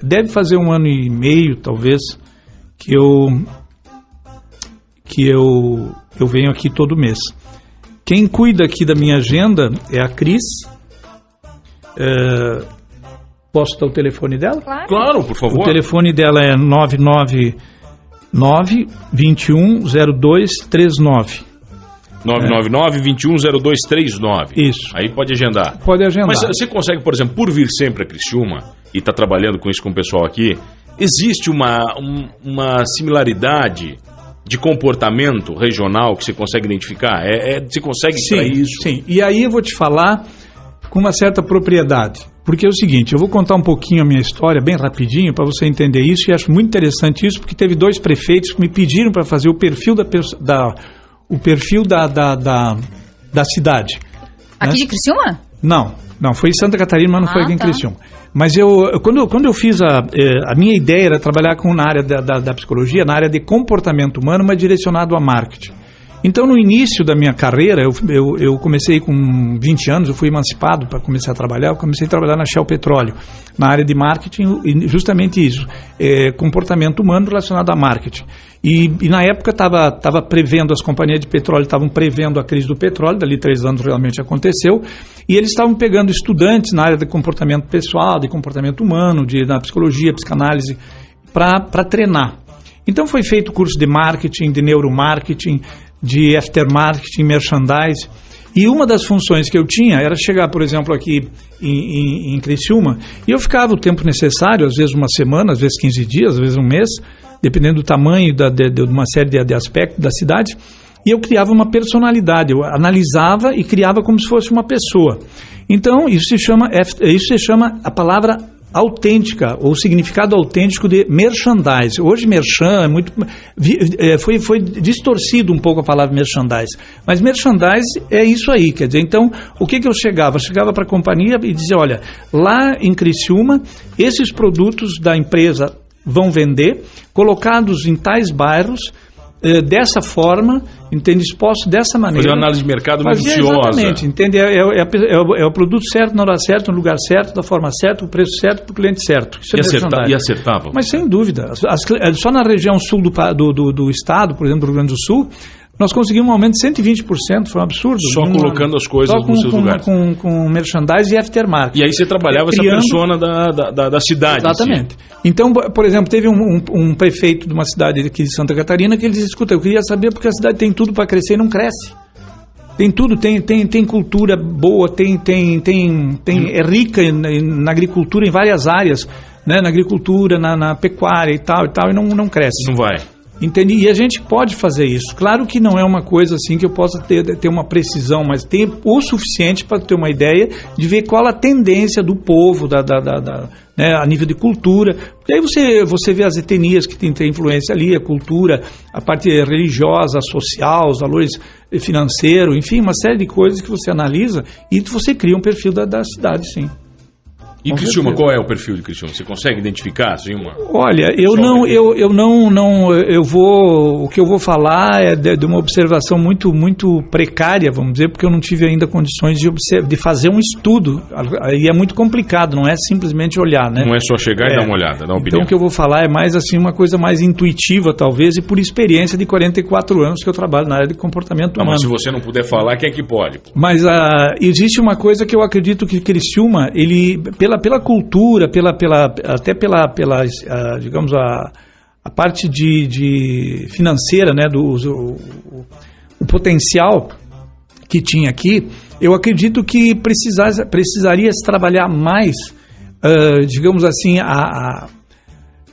deve fazer um ano e meio, talvez, que eu venho aqui todo mês. Quem cuida aqui da minha agenda é a Cris. Posso dar o telefone dela? Claro, por favor. O telefone dela é 999-210239. 999-210239. Isso. Aí pode agendar. Pode agendar. Mas você consegue, por exemplo, por vir sempre a Criciúma e está trabalhando com isso com o pessoal aqui, existe uma similaridade de comportamento regional que você consegue identificar? Você consegue extrair isso? Sim, e aí eu vou te falar com uma certa propriedade, porque é o seguinte, eu vou contar um pouquinho a minha história, bem rapidinho, para você entender isso, e acho muito interessante isso, porque teve 2 prefeitos que me pediram para fazer o perfil da cidade. Aqui de Criciúma? Não, foi em Santa Catarina, mas não foi aqui em Criciúma. Mas quando eu fiz a minha ideia era trabalhar na área da psicologia, na área de comportamento humano, mas direcionado a marketing. Então, no início da minha carreira, eu comecei com 20 anos, eu fui emancipado para começar a trabalhar, eu comecei a trabalhar na Shell Petróleo, na área de marketing, e justamente isso, comportamento humano relacionado a marketing. E na época estava prevendo, as companhias de petróleo estavam prevendo a crise do petróleo, dali 3 anos realmente aconteceu, e eles estavam pegando estudantes na área de comportamento pessoal, de comportamento humano, na psicologia, psicanálise, para treinar. Então foi feito curso de marketing, de neuromarketing, de aftermarketing, merchandise, e uma das funções que eu tinha era chegar, por exemplo, aqui em Criciúma, e eu ficava o tempo necessário, às vezes uma semana, às vezes 15 dias, às vezes um mês, dependendo do tamanho de uma série de aspectos da cidade, e eu criava uma personalidade, eu analisava e criava como se fosse uma pessoa. Então, isso se chama a palavra autêntica, ou significado autêntico de merchandise. Hoje merchan foi distorcido um pouco a palavra merchandise, mas merchandise é isso aí, quer dizer, então o que eu chegava? Eu chegava para a companhia e dizia, olha, lá em Criciúma, esses produtos da empresa vão vender, colocados em tais bairros, dessa forma, entende, exposto dessa maneira. Fazer uma análise de mercado minuciosa. Exatamente, entende, é o produto certo, na hora certa, no lugar certo, da forma certa, o preço certo, para o cliente certo. Isso e acertava? Mas sem dúvida, só na região sul do estado, por exemplo, do Rio Grande do Sul, nós conseguimos um aumento de 120%, foi um absurdo. Só colocando as coisas nos seus lugares. Com merchandise e aftermarket. E aí você trabalhava essa persona da cidade. Exatamente. Então, por exemplo, teve um prefeito de uma cidade aqui de Santa Catarina que ele disse, escuta, eu queria saber porque a cidade tem tudo para crescer e não cresce. Tem tudo, tem cultura boa, é rica na agricultura em várias áreas, né? Na agricultura, na pecuária e tal, e não cresce. Não vai. Entende? E a gente pode fazer isso. Claro que não é uma coisa assim que eu possa ter uma precisão, mas tem o suficiente para ter uma ideia de ver qual a tendência do povo, né, a nível de cultura. Porque aí você vê as etnias que tem influência ali, a cultura, a parte religiosa, social, os valores financeiros, enfim, uma série de coisas que você analisa e você cria um perfil da cidade, sim. E Criciúma, qual é o perfil de Criciúma? Você consegue identificar assim uma? Olha, o que eu vou falar é de uma observação muito precária, vamos dizer, porque eu não tive ainda condições de fazer um estudo. Aí é muito complicado, não é simplesmente olhar, né? Não é só chegar e dar uma olhada, dar uma opinião. Então o que eu vou falar é mais assim uma coisa mais intuitiva, talvez, e por experiência de 44 anos que eu trabalho na área de comportamento humano. Mas se você não puder falar, quem é que pode? Mas existe uma coisa que eu acredito que Criciúma, ele pela cultura, até pela digamos a parte de financeira, né, o potencial que tinha aqui, eu acredito que precisaria se trabalhar mais, digamos assim,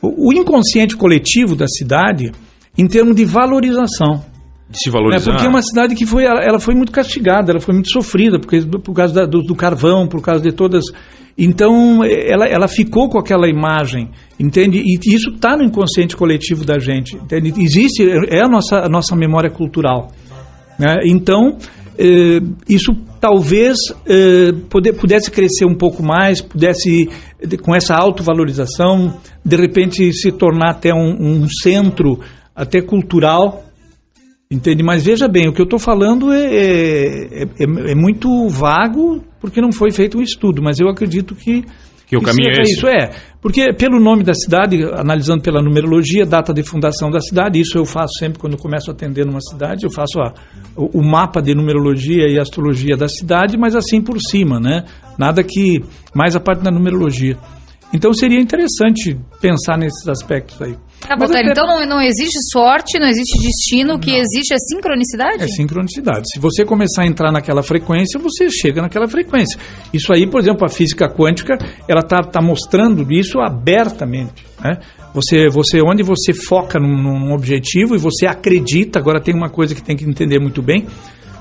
o inconsciente coletivo da cidade em termos de valorização. De se valorizar. Porque é uma cidade que ela foi muito castigada, ela foi muito sofrida, por causa do carvão, por causa de todas... Então, ela ficou com aquela imagem, entende? E isso está no inconsciente coletivo da gente, entende? Existe, é a nossa memória cultural, né? Então, isso talvez pudesse crescer um pouco mais, pudesse, com essa autovalorização, de repente se tornar até um centro até cultural, entende? Mas veja bem, o que eu estou falando é muito vago, porque não foi feito um estudo, mas eu acredito que o caminho é esse. Isso porque pelo nome da cidade, analisando pela numerologia, data de fundação da cidade, isso eu faço sempre quando eu começo a atender numa cidade, eu faço o mapa de numerologia e astrologia da cidade, mas assim por cima, né? Nada que mais a parte da numerologia. Então seria interessante pensar nesses aspectos aí. Então não existe sorte, não existe destino, o que existe é sincronicidade? É sincronicidade. Se você começar a entrar naquela frequência, você chega naquela frequência. Isso aí, por exemplo, a física quântica, ela tá mostrando isso abertamente, né? Onde você foca num objetivo e você acredita, agora tem uma coisa que tem que entender muito bem,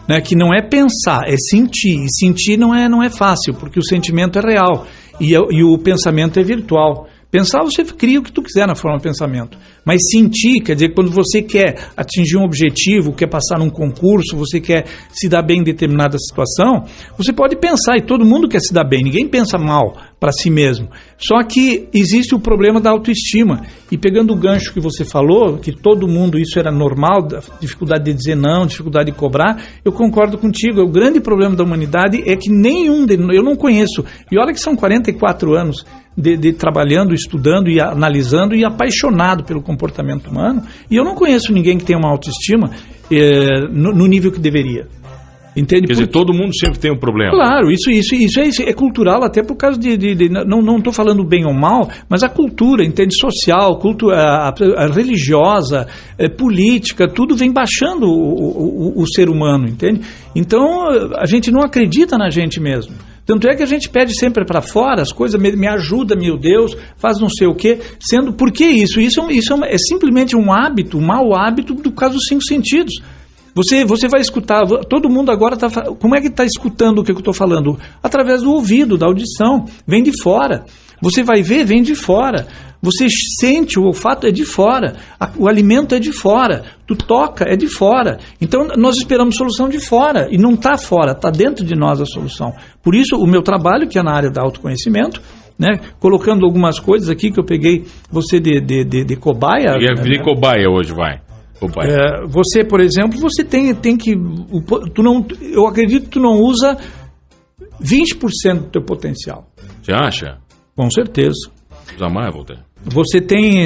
né, que não é pensar, é sentir. E sentir não é fácil, porque o sentimento é real e o pensamento é virtual. Pensar, você cria o que tu quiser na forma de pensamento. Mas sentir, quer dizer, quando você quer atingir um objetivo, quer passar num concurso, você quer se dar bem em determinada situação, você pode pensar, e todo mundo quer se dar bem, ninguém pensa mal para si mesmo. Só que existe o problema da autoestima. E pegando o gancho que você falou, que todo mundo, isso era normal, dificuldade de dizer não, dificuldade de cobrar, eu concordo contigo. O grande problema da humanidade é que eu não conheço, e olha que são 44 anos, de trabalhando, estudando e analisando e apaixonado pelo comportamento humano, e eu não conheço ninguém que tenha uma autoestima no nível que deveria. Entende? Quer dizer, todo mundo sempre tem um problema. Claro, isso é cultural, até por causa não estou falando bem ou mal, mas a cultura, entende? Social, a religiosa, política, tudo vem baixando o ser humano, entende? Então, a gente não acredita na gente mesmo. Tanto é que a gente pede sempre para fora as coisas, me ajuda, meu Deus, faz não sei o quê. Por que isso? Isso é simplesmente um hábito, um mau hábito do caso dos 5 sentidos. Você vai escutar, todo mundo agora como é que está escutando o que eu estou falando? Através do ouvido, da audição, vem de fora. Você vai ver, vem de fora. Você sente, o olfato é de fora, o alimento é de fora, tu toca, é de fora. Então nós esperamos solução de fora, e não está fora, está dentro de nós a solução. Por isso o meu trabalho, que é na área do autoconhecimento, né, colocando algumas coisas aqui que eu peguei você de cobaia. De cobaia hoje, vai. Você, por exemplo, você tem que... eu acredito que tu não usa 20% do teu potencial. Você acha? Com certeza. Usa mais, Walter?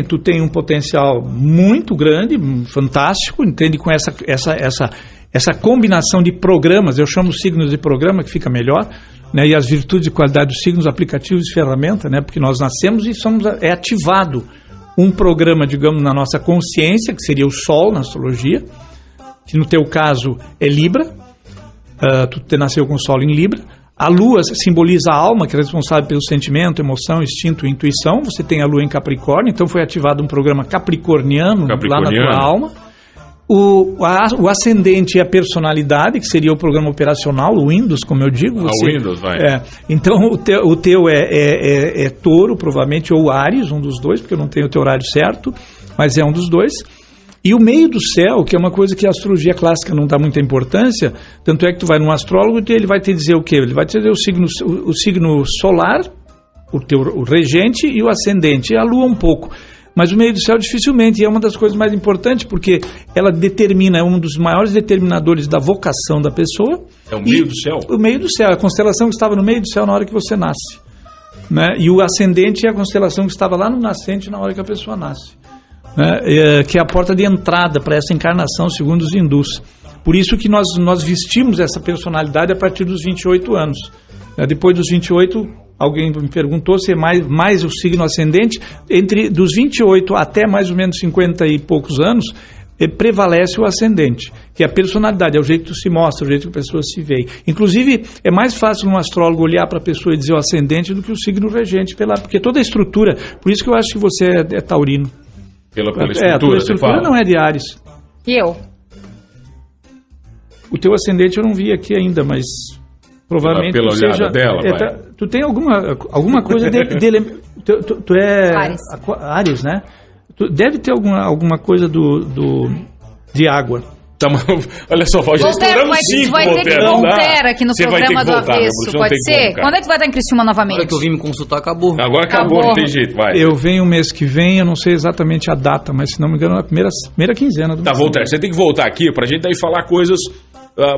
Tu tem um potencial muito grande, fantástico, entende? Com essa combinação de programas, eu chamo signos de programa, que fica melhor, né? E as virtudes e qualidade dos signos, aplicativos e ferramenta, né? Porque nós nascemos e é ativado um programa, digamos, na nossa consciência, que seria o Sol na astrologia, que no teu caso é Libra, tu nasceu com o Sol em Libra. A Lua simboliza a alma, que é responsável pelo sentimento, emoção, instinto e intuição. Você tem a Lua em Capricórnio, então foi ativado um programa capricorniano lá na tua alma. O ascendente é a personalidade, que seria o programa operacional, o Windows, como eu digo. O Windows, vai. Então o teu é Touro, provavelmente, ou Áries, um dos dois, porque eu não tenho o teu horário certo, mas é um dos dois. E o meio do céu, que é uma coisa que a astrologia clássica não dá muita importância, tanto é que tu vai num astrólogo e ele vai te dizer o quê? Ele vai te dizer o signo solar, o regente e o ascendente, e a lua um pouco. Mas o meio do céu dificilmente, e é uma das coisas mais importantes, porque ela determina, é um dos maiores determinadores da vocação da pessoa. É o meio do céu? O meio do céu, a constelação que estava no meio do céu na hora que você nasce. Né? E o ascendente é a constelação que estava lá no nascente na hora que a pessoa nasce. Né? Que é a porta de entrada para essa encarnação, segundo os hindus. Por isso que nós vestimos essa personalidade a partir dos 28 anos. Depois dos 28, alguém me perguntou se é mais o signo ascendente. Dos 28 até mais ou menos 50 e poucos anos, prevalece o ascendente, que é a personalidade, é o jeito que se mostra, o jeito que a pessoa se vê. Inclusive, é mais fácil um astrólogo olhar para a pessoa e dizer o ascendente do que o signo regente, porque toda a estrutura, por isso que eu acho que você é taurino. Pela estrutura, a tua estrutura não é de Áries. E eu? O teu ascendente eu não vi aqui ainda, mas provavelmente pela olhada dela, tu tem alguma coisa dele. Tu é Áries, né? Tu deve ter alguma coisa de água. Olha só, já estouramos 5, vai ter que Voltaire aqui no programa do Avesso, pode ser? Quando é que tu vai estar em Criciúma novamente? Agora que eu vim me consultar, acabou. Agora acabou, não tem jeito, vai. Eu venho o mês que vem, eu não sei exatamente a data, mas se não me engano, na primeira quinzena do mês. Tá, Voltaire, você tem que voltar aqui pra gente daí falar coisas...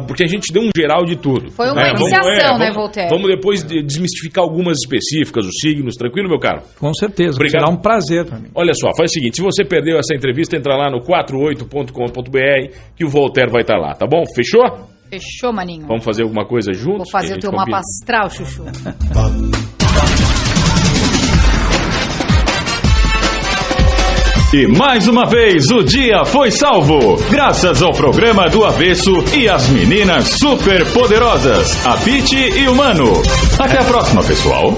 porque a gente deu um geral de tudo. Foi uma iniciação, né, Voltaire? Vamos depois desmistificar algumas específicas, os signos, tranquilo, meu caro? Com certeza, obrigado. Será um prazer para mim. Olha só, faz o seguinte, se você perdeu essa entrevista, entra lá no 48.com.br que o Voltaire vai estar lá, tá bom? Fechou? Fechou, maninho. Vamos fazer alguma coisa juntos? Vou fazer o teu mapa astral, Chuchu. E mais uma vez o dia foi salvo, graças ao programa do Avesso e às meninas super poderosas, a Pitty e o Mano. Até a próxima, pessoal.